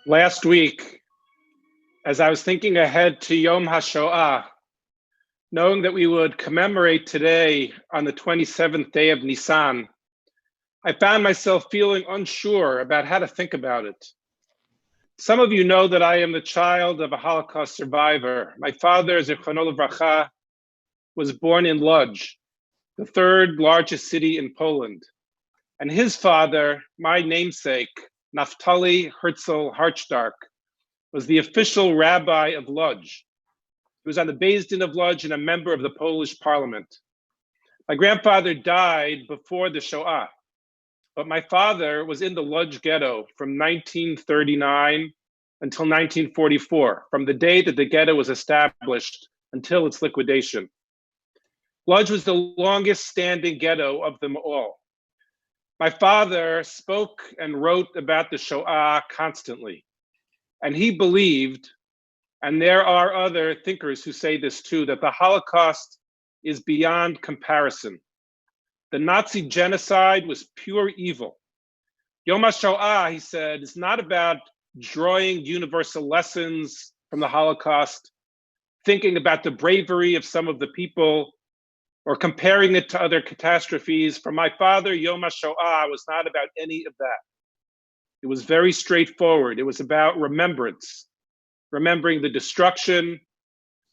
Last week, as I was thinking ahead to Yom Hashoah, knowing that we would commemorate today on the 27th day of Nisan, I found myself feeling unsure about how to think about it. Some of you know that I am the child of a Holocaust survivor. My father, Zichrono Livracha, was born in Lodz, the third largest city in Poland. And his father, my namesake, Naftali Herzl Hartstark, was the official rabbi of Lodz. He was on the Beis Din of Lodz and a member of the Polish parliament. My grandfather died before the Shoah, but my father was in the Lodz ghetto from 1939 until 1944, from the day that the ghetto was established until its liquidation. Lodz was the longest standing ghetto of them all. My father spoke and wrote about the Shoah constantly, and he believed, and there are other thinkers who say this too, that the Holocaust is beyond comparison. The Nazi genocide was pure evil. Yom HaShoah, he said, is not about drawing universal lessons from the Holocaust, thinking about the bravery of some of the people, or comparing it to other catastrophes. For my father, Yom HaShoah was not about any of that. It was very straightforward. It was about remembrance, remembering the destruction,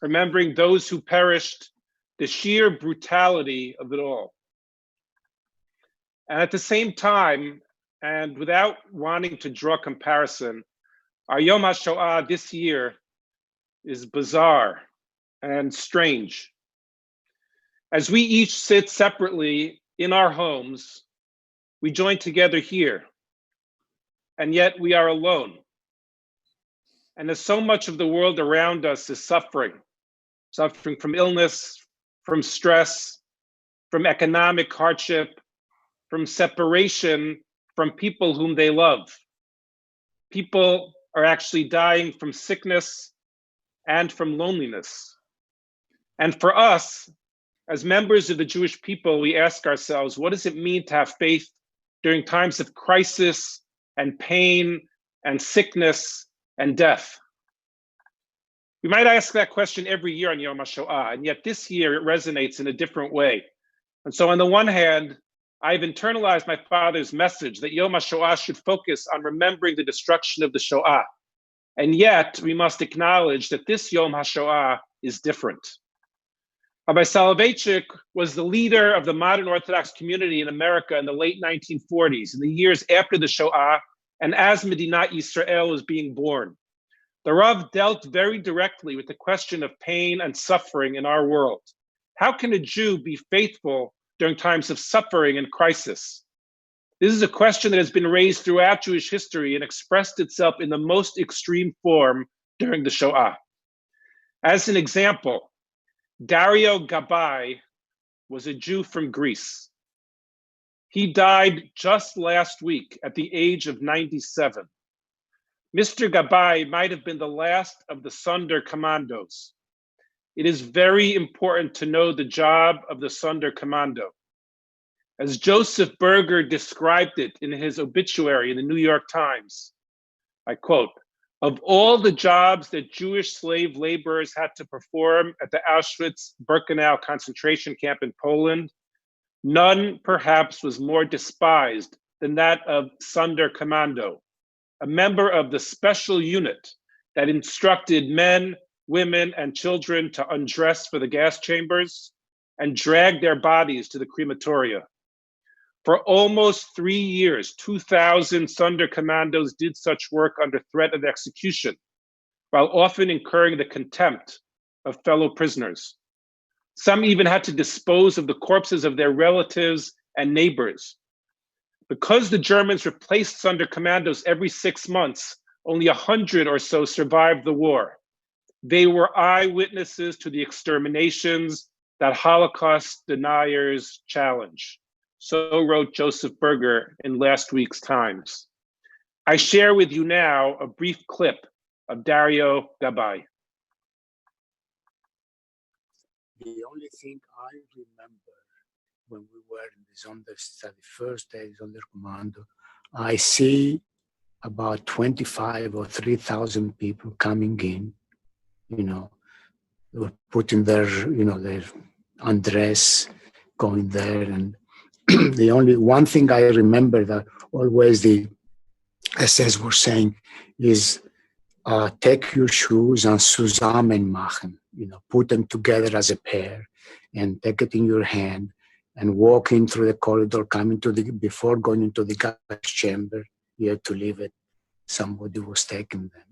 remembering those who perished, the sheer brutality of it all. And at the same time, and without wanting to draw comparison, our Yom HaShoah this year is bizarre and strange. As we each sit separately in our homes, we join together here, and yet we are alone. And as so much of the world around us is suffering from illness, from stress, from economic hardship, from separation from people whom they love. People are actually dying from sickness and from loneliness. And for us, as members of the Jewish people, we ask ourselves, what does it mean to have faith during times of crisis and pain and sickness and death? We might ask that question every year on Yom HaShoah, and yet this year it resonates in a different way. And so on the one hand, I've internalized my father's message that Yom HaShoah should focus on remembering the destruction of the Shoah. And yet we must acknowledge that this Yom HaShoah is different. Rabbi Soloveitchik was the leader of the modern Orthodox community in America in the late 1940s. In the years after the Shoah, and as Medinat Yisrael was being born. The Rav dealt very directly with the question of pain and suffering in our world. How can a Jew be faithful during times of suffering and crisis? This is a question that has been raised throughout Jewish history and expressed itself in the most extreme form during the Shoah. As an example, Dario Gabai was a Jew from Greece. He died just last week at the age of 97. Mr. Gabai might have been the last of the Sunder commandos. It is very important to know the job of the Sunder commando. As Joseph Berger described it in his obituary in the New York Times, I quote, "Of all the jobs that Jewish slave laborers had to perform at the Auschwitz-Birkenau concentration camp in Poland, none perhaps was more despised than that of Sunder Commando, a member of the special unit that instructed men, women, and children to undress for the gas chambers and drag their bodies to the crematoria. For almost 3 years, 2,000 Sunder commandos did such work under threat of execution, while often incurring the contempt of fellow prisoners. Some even had to dispose of the corpses of their relatives and neighbors. Because the Germans replaced Sunder commandos every 6 months, only 100 or so survived the war. They were eyewitnesses to the exterminations that Holocaust deniers challenge." So wrote Joseph Berger in last week's Times. I share with you now a brief clip of Dario Gabai. The only thing I remember when we were in the Sonder study, first day Sonder Commando, I see about 25 or 3,000 people coming in, they were putting their, their undress, going there. And the only one thing I remember that always the SS were saying is, take your shoes and zusammen machen, put them together as a pair and take it in your hand and walk in through the corridor, before going into the gas chamber, you had to leave it. Somebody was taking them.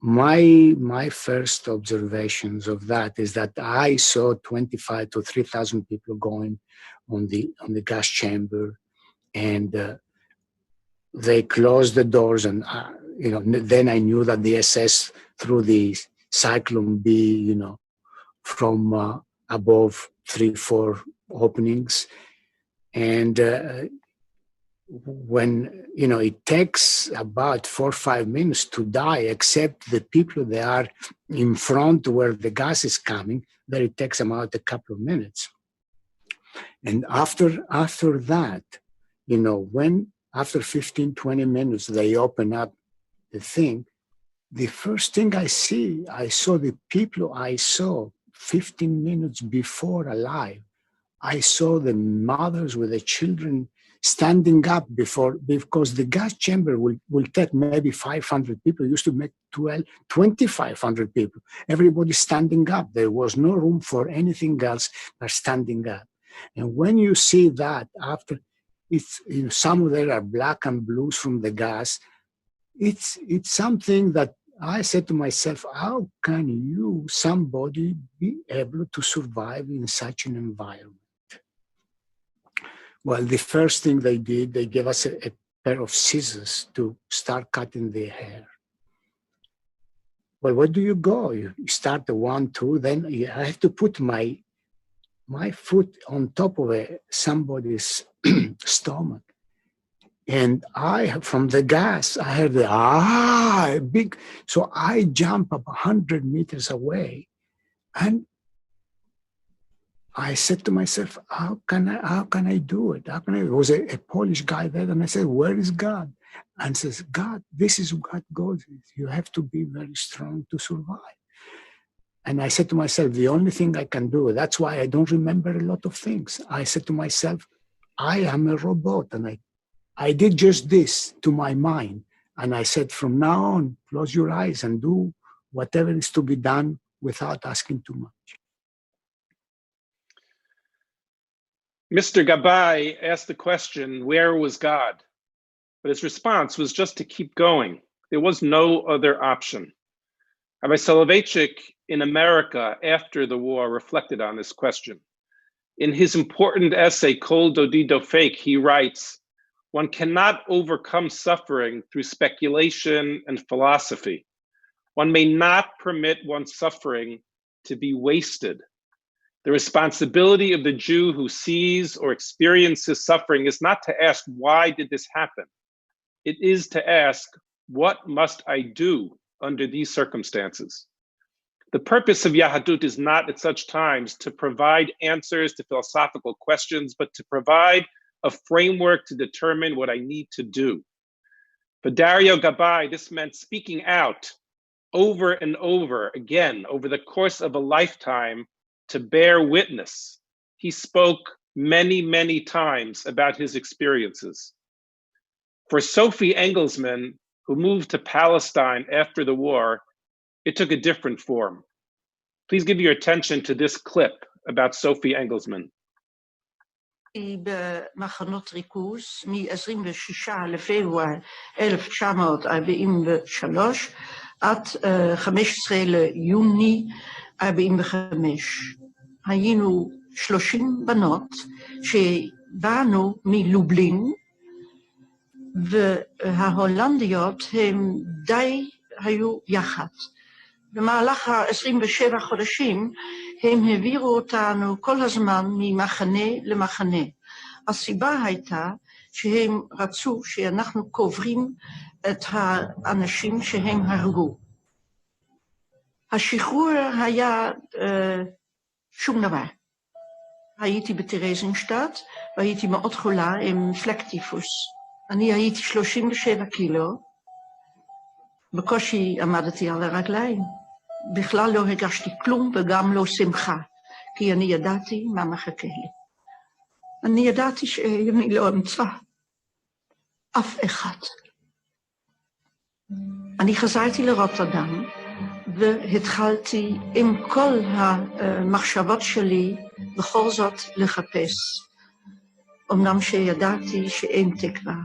My first observations of that is that I saw 25 to 3,000 people going on the gas chamber, and they closed the doors, and then I knew that the SS threw the Cyclone B, from above 3-4 openings, and when it takes about 4 or 5 minutes to die, except the people that are in front where the gas is coming, then it takes about a couple of minutes. And after that, when after 15, 20 minutes, they open up the thing, the first thing I saw the people I saw 15 minutes before alive. I saw the mothers with the children standing up because the gas chamber will take maybe 500 people. It used to make 2,500 people. Everybody standing up. There was no room for anything else but standing up. And when you see that after, it's some of them are black and blues from the gas. It's something that I said to myself, how can somebody be able to survive in such an environment? Well, the first thing they did, they gave us a pair of scissors to start cutting their hair. Well, where do you go? You start the 1, 2, then I have to put my foot on top of somebody's stomach. And from the gas, I heard big. So I jump up 100 meters away, and I said to myself, how can I do it? There was a Polish guy there, and I said, where is God? And says, God, this is what God is. You have to be very strong to survive. And I said to myself, the only thing I can do, that's why I don't remember a lot of things. I said to myself, I am a robot, and I did just this to my mind. And I said, from now on, close your eyes and do whatever is to be done without asking too much. Mr. Gabai asked the question, where was God? but his response was just to keep going. There was no other option. Rabbi Soloveitchik in America after the war reflected on this question. In his important essay, Kol Dodi Dofek, he writes, one cannot overcome suffering through speculation and philosophy. One may not permit one's suffering to be wasted. The responsibility of the Jew who sees or experiences suffering is not to ask, why did this happen? It is to ask, what must I do under these circumstances? The purpose of Yahadut is not at such times to provide answers to philosophical questions, but to provide a framework to determine what I need to do. For Dario Gabay, this meant speaking out over and over again over the course of a lifetime to bear witness. He spoke many, many times about his experiences. For Sophie Engelsman, who moved to Palestine after the war, it took a different form. Please give your attention to this clip about Sophie Engelsman. במחנות ריכוז מ-26 לפברואר 1943 עד 15 ליוני 45. היינו 30 בנות שבאנו מלובלין, וההולנדיות הם די היו יחד. במהלך ה-27 חודשים הם העבירו אותנו כל הזמן ממחנה למחנה. הסיבה הייתה שהם רצו שאנחנו קוברים את האנשים שהם הרגו. השחרור היה שום דבר. הייתי בטרזינשטט והייתי מאוד חולה עם פלקטיפוס. אני הייתי 37 קילו, בקושי עמדתי על הרגליים. בכלל לא הרגשתי כלום וגם לא שמחה, כי אני ידעתי מה מחכה לי. אני ידעתי שאני לא אמצא אף אחד. אני חזרתי לרוטרדם והתחלתי עם כל המחשבות שלי בכל זאת לחפש. אמנם שידעתי שאין תקווה.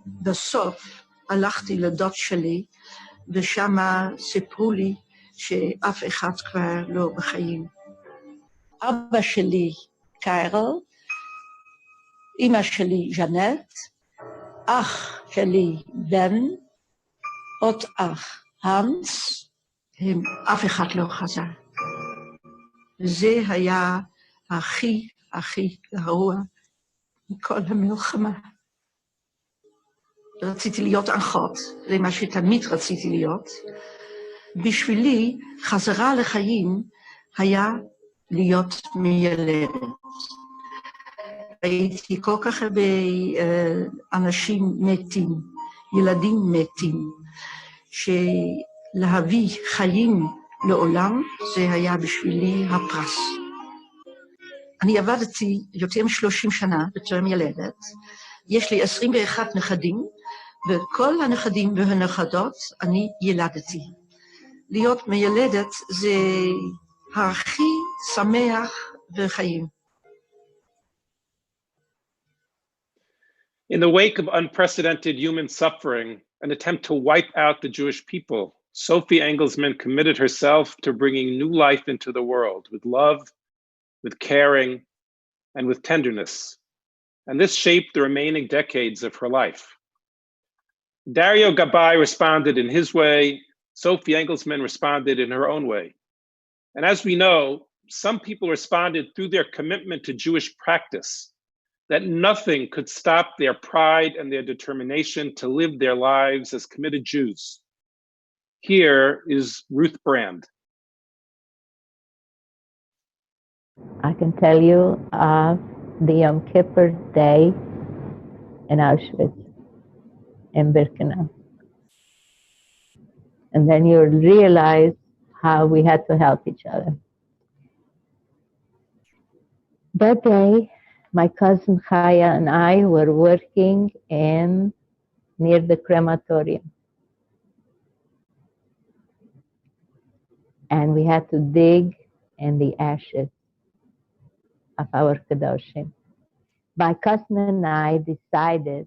בסוף הלכתי לדוד שלי ושם סיפרו לי שאף אחד כבר לא בחיים. אבא שלי קיירל, אמא שלי ז'נט, אח שלי בן, עוד אח הנס, הם אף אחד לא חזר. זה היה הכי גרוע מכל המלחמה. רציתי להיות אחות, זה מה שתמיד רציתי להיות. בשבילי חזרה לחיים היה להיות מיילדת. הייתי כל כך הרבה אנשים מתים, ילדים מתים, שלהביא חיים לעולם זה היה בשבילי הפרס. אני עבדתי יותר מ-30 שנה בתור מיילדת, יש לי 21 נכדים, וכל הנכדים והנכדות אני ילדתי. להיות מיילדת זה הכי שמח בחיים. In the wake of unprecedented human suffering, an attempt to wipe out the Jewish people, Sophie Engelsman committed herself to bringing new life into the world with love, with caring, and with tenderness. And this shaped the remaining decades of her life. Dario Gabay responded in his way. Sophie Engelsman responded in her own way. And as we know, some people responded through their commitment to Jewish practice, that nothing could stop their pride and their determination to live their lives as committed Jews. Here is Ruth Brand. I can tell you the Yom Kippur day in Auschwitz, in Birkenau. And then you realize how we had to help each other. That day, my cousin Chaya and I were working near the crematorium. And we had to dig in the ashes of our Kedoshim. My cousin and I decided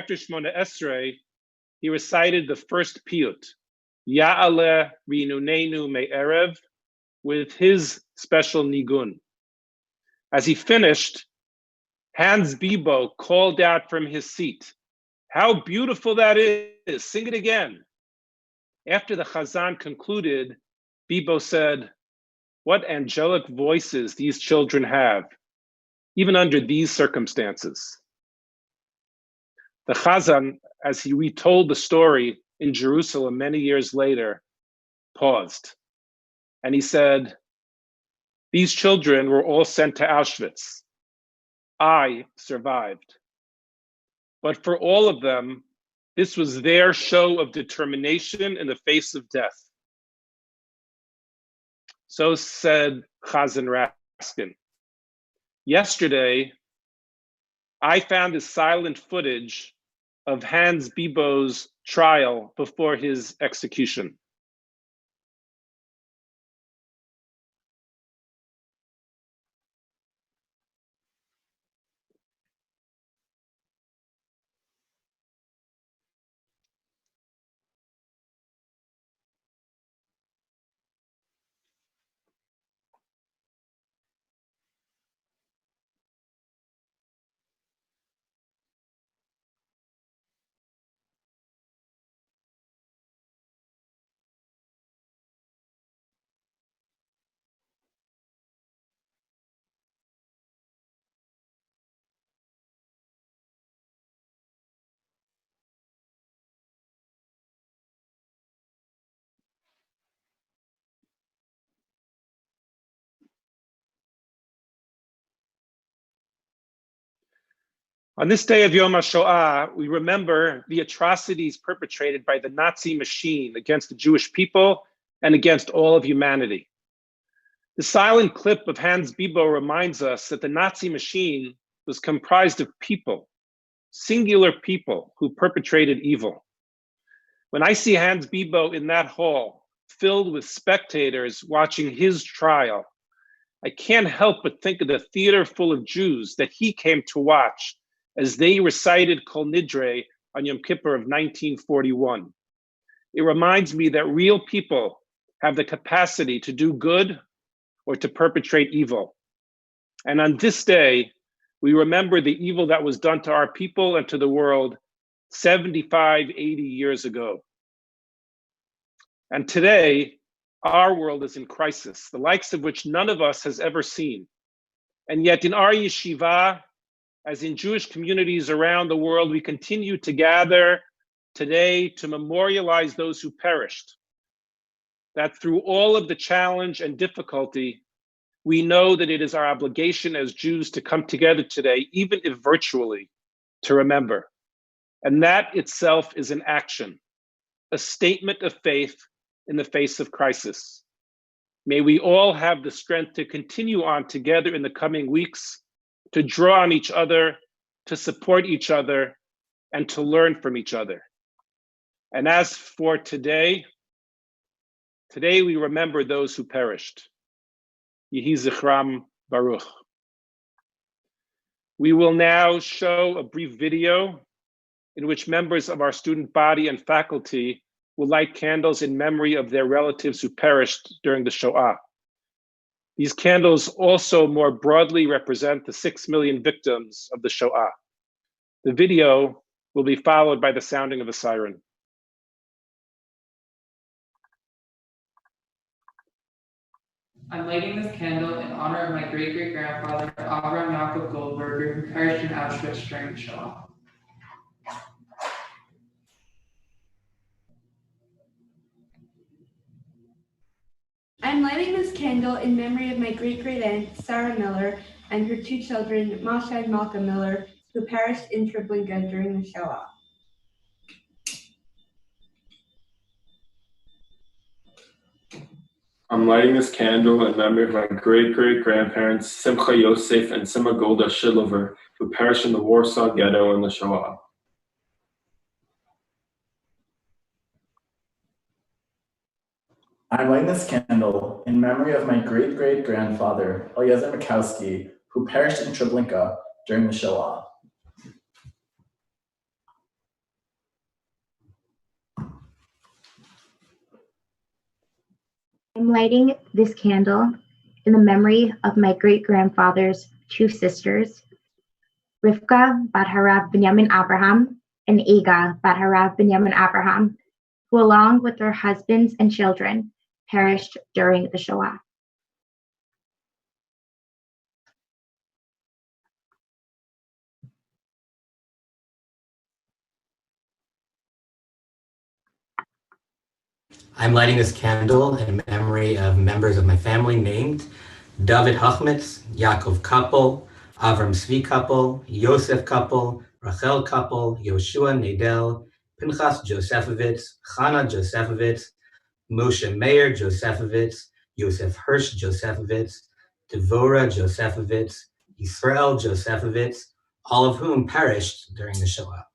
after Shmona Esrei, he recited the first piyut, Ya'aleh Rinunenu Me'erev, with his special nigun. As he finished, Hans Bibo called out from his seat, "How beautiful that is, sing it again." After the Chazan concluded, Bibo said, "What angelic voices these children have, even under these circumstances." The Chazan, as he retold the story in Jerusalem many years later, paused. And he said, "These children were all sent to Auschwitz. I survived. But for all of them, this was their show of determination in the face of death." So said Chazan Raskin. Yesterday, I found the silent footage of Hans Bibo's trial before his execution. On this day of Yom HaShoah, we remember the atrocities perpetrated by the Nazi machine against the Jewish people and against all of humanity. The silent clip of Hans Bibo reminds us that the Nazi machine was comprised of people, singular people who perpetrated evil. When I see Hans Bibo in that hall, filled with spectators watching his trial, I can't help but think of the theater full of Jews that he came to watch as they recited Kol Nidre on Yom Kippur of 1941. It reminds me that real people have the capacity to do good or to perpetrate evil. And on this day, we remember the evil that was done to our people and to the world 75, 80 years ago. And today, our world is in crisis, the likes of which none of us has ever seen. And yet in our yeshiva, as in Jewish communities around the world, we continue to gather today to memorialize those who perished. That through all of the challenge and difficulty, we know that it is our obligation as Jews to come together today, even if virtually, to remember. And that itself is an action, a statement of faith in the face of crisis. May we all have the strength to continue on together in the coming weeks, to draw on each other, to support each other, and to learn from each other. And as for today we remember those who perished. Yehi Zichram Baruch. We will now show a brief video in which members of our student body and faculty will light candles in memory of their relatives who perished during the Shoah. These candles also more broadly represent the 6 million victims of the Shoah. The video will be followed by the sounding of a siren. I'm lighting this candle in honor of my great-great-grandfather, Avraham Yaakov Goldberger, who perished in Auschwitz during the Shoah. I'm lighting this candle in memory of my great-great-aunt, Sarah Miller, and her 2 children, Masha and Malka Miller, who perished in Treblinka during the Shoah. I'm lighting this candle in memory of my great-great-grandparents, Simcha Yosef and Sima Golda Shilover, who perished in the Warsaw Ghetto in the Shoah. I'm lighting this candle in memory of my great-great-grandfather, Eliezer Mikowski, who perished in Treblinka during the Shoah. I'm lighting this candle in the memory of my great-grandfather's two sisters, Rivka bat Harav Binyamin Abraham and Ega bat Harav Binyamin Abraham, who along with their husbands and children perished during the Shoah. I'm lighting this candle in memory of members of my family named David Hachmitz, Yaakov Kappel, Avram Zvi Kappel, Yosef Kappel, Rachel Kappel, Yoshua Nadel, Pinchas Josefovitz, Chana Josefovitz, Moshe Meir Josefovitz, Yosef Hirsch Josefovitz, Devorah Josefovitz, Israel Josefovitz, all of whom perished during the Shoah.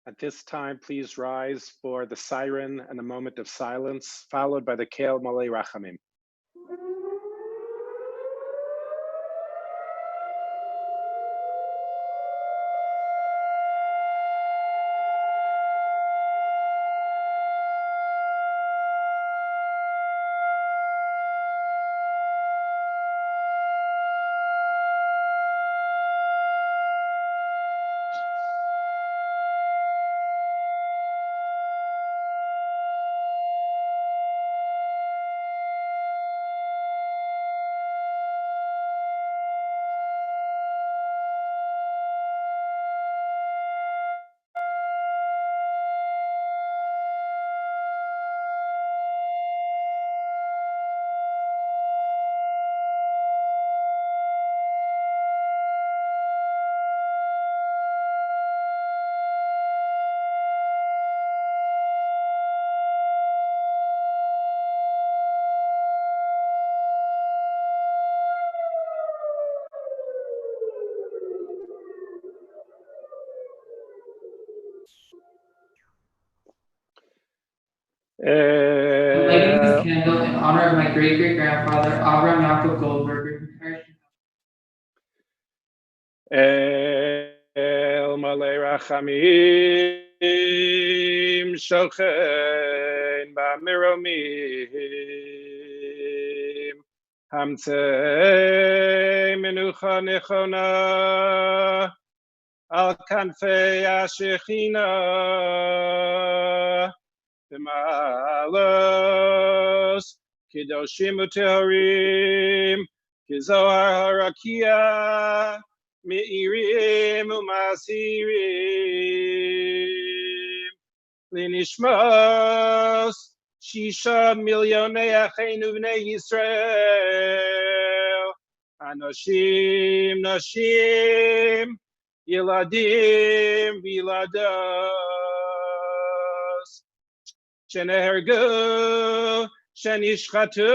At this time, please rise for the siren and a moment of silence, followed by the Kel Malei Rachamim. I'm lighting this candle in honor of my great-great-grandfather, Avram Yaakov Goldberger, who perished El Malei Rachamim Shochen B'Miromim Hamtzei Menucha Nechona Al Kanfei HaShechina B'Malos Kedoshim U'Teharim Kizohar Harakia Me'irim U'Masirim L'nishmos Shisha Milyonei Acheinu B'nei Yisrael Anoshim Noshim Yiladim V'Yilados Shenehergu Shenishchatu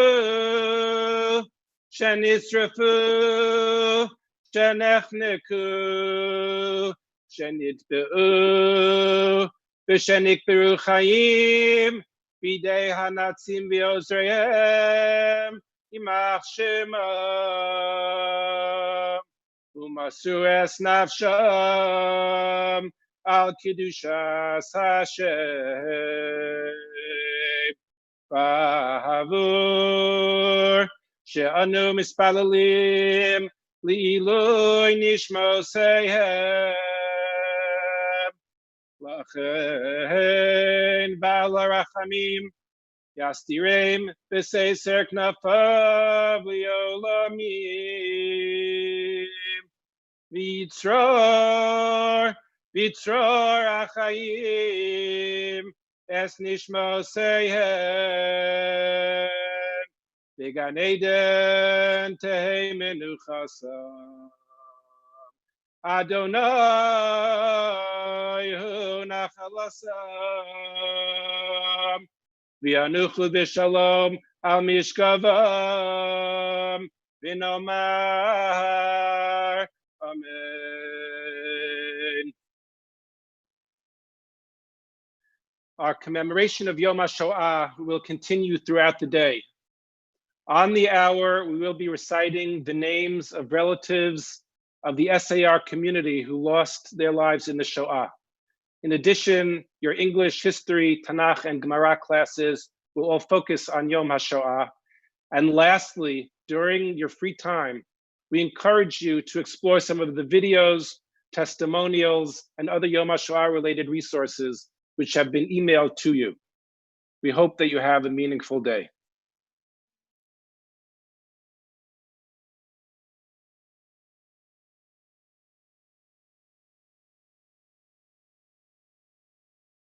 Shenisrafu Shenechneku, Shenitbeu, V'shenikberu Chaim, B'dei Hanatzim V'Ozreim, Imach Shema, U'masu es nafsham, Al Kedushas Hashem, Ba'avur, She'anu Mispalalim, Li'iloi nishmoseihem, Lachein Ba'al HaRachamim, Yastireim B'Seiser Knafav Li'olamim, V'yitzror Achayim, Es nishmoseihem, Began Eden Tehei Menuchasam, Adonai Hu Nachalasam, V'yanuchu B'Shalom Al Mishkavam, V'nomar Amen. Our commemoration of Yom HaShoah will continue throughout the day. On the hour, we will be reciting the names of relatives of the SAR community who lost their lives in the Shoah. In addition, your English, history, Tanakh, and Gemara classes will all focus on Yom HaShoah. And lastly, during your free time, we encourage you to explore some of the videos, testimonials, and other Yom HaShoah related resources which have been emailed to you. We hope that you have a meaningful day.